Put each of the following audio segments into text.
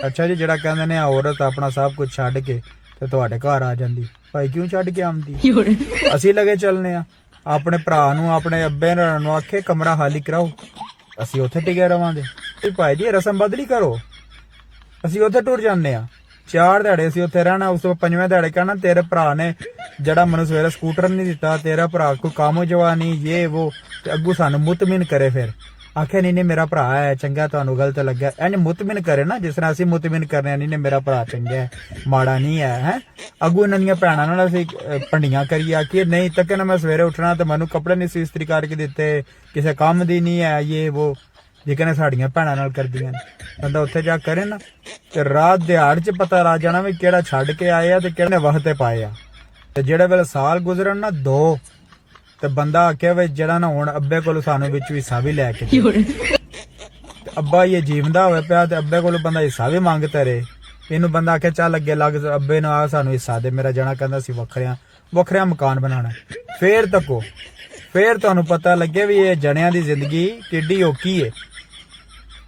ਅੱਛਾ ਜੀ, ਜਿਹੜਾ ਕਹਿੰਦੇ ਨੇ ਔਰਤ ਆਪਣਾ ਸਭ ਕੁਝ ਛੱਡ ਕੇ ਤੇ ਤੁਹਾਡੇ ਘਰ ਆ ਜਾਂਦੀ, ਭਾਈ ਕਿਉਂ ਛੱਡ ਕੇ ਆਉਂਦੀ? ਅਸੀਂ ਲਗੇ ਚੱਲਨੇ ਆ ਆਪਣੇ ਭਰਾ ਨੂੰ, ਆਪਣੇ ਅੱਬੇ ਨੂੰ ਆਖੇ ਕਮਰਾ ਖਾਲੀ ਕਰਾਓ, ਅਸੀਂ ਉੱਥੇ ਟਿਕੇ ਰਵਾਂਗੇ। ਤੇ ਭਾਈ ਜੀ ਰਸਮ ਬਦਲੀ ਕਰੋ, ਅਸੀਂ ਉੱਥੇ ਟੁਰ ਜਾਂਦੇ ਆ। 4 ਦਿਹਾੜੇ ਅਸੀਂ ਉੱਥੇ ਰਹਿਣਾ, ਉਸ ਤੋਂ 5ਵੇਂ ਦਿਹਾੜੇ ਕਹਿਣਾ ਤੇਰੇ ਭਰਾ ਨੇ ਜਿਹੜਾ ਮੈਨੂੰ ਸਵੇਰੇ ਸਕੂਟਰ ਨਹੀਂ ਦਿੱਤਾ, ਤੇਰਾ ਭਰਾ ਕੋਈ ਕੰਮ ਜਵਾ ਨਹੀਂ ਇਹ ਉਹ, ਤੇ ਅੱਗੂ ਸਾਨੂੰ ਮੁਤਮਿਨ ਕਰੇ। ਫਿਰ ਆਖਿਆ ਨਹੀਂ ਮੇਰਾ ਭਰਾ ਹੈ ਚੰਗਾ, ਤੁਹਾਨੂੰ ਗਲਤ ਲੱਗਿਆ, ਇੰਜ ਮੁਤਮਿਨ ਕਰੇ ਨਾ ਜਿਸ ਤਰ੍ਹਾਂ ਅਸੀਂ ਮੁਤਮਿਨ ਕਰਨੇ ਨਹੀਂ ਮੇਰਾ ਭਰਾ ਚੰਗਾ ਹੈ ਮਾੜਾ ਨਹੀਂ ਹੈ। ਹੈ ਅੱਗੂ ਇਹਨਾਂ ਦੀਆਂ ਭੈਣਾਂ ਨਾਲ ਅਸੀਂ ਭੰਡੀਆਂ ਕਰੀ ਆਖੀਏ ਨਹੀਂ ਤੱਕ ਨਾ ਮੈਂ ਸਵੇਰੇ ਉੱਠਣਾ ਤੇ ਮੈਨੂੰ ਕੱਪੜੇ ਨਹੀਂ ਸੀ ਇਸਤਰੀ ਕਰਕੇ ਦਿੱਤੇ, ਕਿਸੇ ਕੰਮ ਦੀ ਨਹੀਂ ਹੈ ਇਹ ਉਹ, ਜਿਕਨੇ ਸਾਡੀਆਂ ਭੈਣਾਂ ਨਾਲ ਕਰਦੀਆਂ ਨੇ। ਬੰਦਾ ਉੱਥੇ ਜਾ ਕਰੇ ਨਾ ਤੇ ਰਾਤ ਦਿਹਾੜ ਚ ਪਤਾ ਲੱਗ ਜਾਣਾ ਵੀ ਕਿਹੜਾ ਛੱਡ ਕੇ ਆਏ ਆ ਤੇ ਕਿਹੜੇ ਵਕਤੇ ਪਾਏ ਆ। ਤੇ ਜਿਹੜੇ ਵੇਲੇ ਸਾਲ ਗੁਜ਼ਰਨ ਨਾ 2 ਤੇ ਬੰਦਾ ਆਖਿਆ ਵੀ ਜਿਹੜਾ ਨਾ ਹੁਣ ਅੱਬੇ ਕੋਲ ਸਾਨੂੰ ਵਿੱਚ ਹਿੱਸਾ ਵੀ ਲੈ ਕੇ ਦੇ। ਤੇ ਅੱਬਾ ਇਹ ਜੀਵਦਾ ਹੋਵੇ ਪਿਆ ਤੇ ਅੱਬੇ ਕੋਲ ਬੰਦਾ ਹਿੱਸਾ ਵੀ ਮੰਗਦਾ ਰਹੇ। ਇਹਨੂੰ ਬੰਦਾ ਆਖਿਆ ਚੱਲ ਅੱਗੇ ਲੱਗ ਅੱਬੇ ਨੂੰ ਆ ਸਾਨੂੰ ਹਿੱਸਾ ਦੇ, ਮੇਰਾ ਜਣਾ ਕਹਿੰਦਾ ਸੀ ਵੱਖਰਿਆਂ ਮਕਾਨ ਬਣਾਉਣਾ। ਫੇਰ ਤੱਕੋ ਫੇਰ ਤੁਹਾਨੂੰ ਪਤਾ ਲੱਗੇ ਵੀ ਇਹ ਜਣਿਆਂ ਦੀ ਜ਼ਿੰਦਗੀ ਕਿੱਡੀ ਔਖੀ ਏ।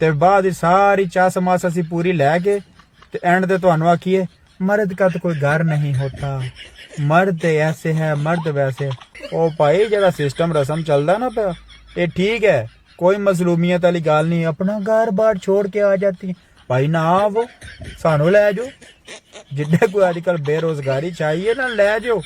ਤੇ ਬਾਅਦ ਸਾਰੀ ਚਾਸ ਮਾਸ ਅਸੀਂ ਪੂਰੀ ਲੈ ਕੇ ਤੇ ਐਂਡ ਤੇ ਤੁਹਾਨੂੰ ਆਖੀਏ मर्द का तो कोई घर नहीं होता, मर्द ऐसे है मर्द वैसे। ओ भाई जरा सिस्टम रसम चलता ना पे ये ठीक है, कोई मजलूमियत वाली गल नहीं, अपना घर बार छोड़ के आ जाती भाई ना वो सानू लै जाओ, जिड्डे कोई अजकल बेरोजगारी चाहिए ना लै जाओ।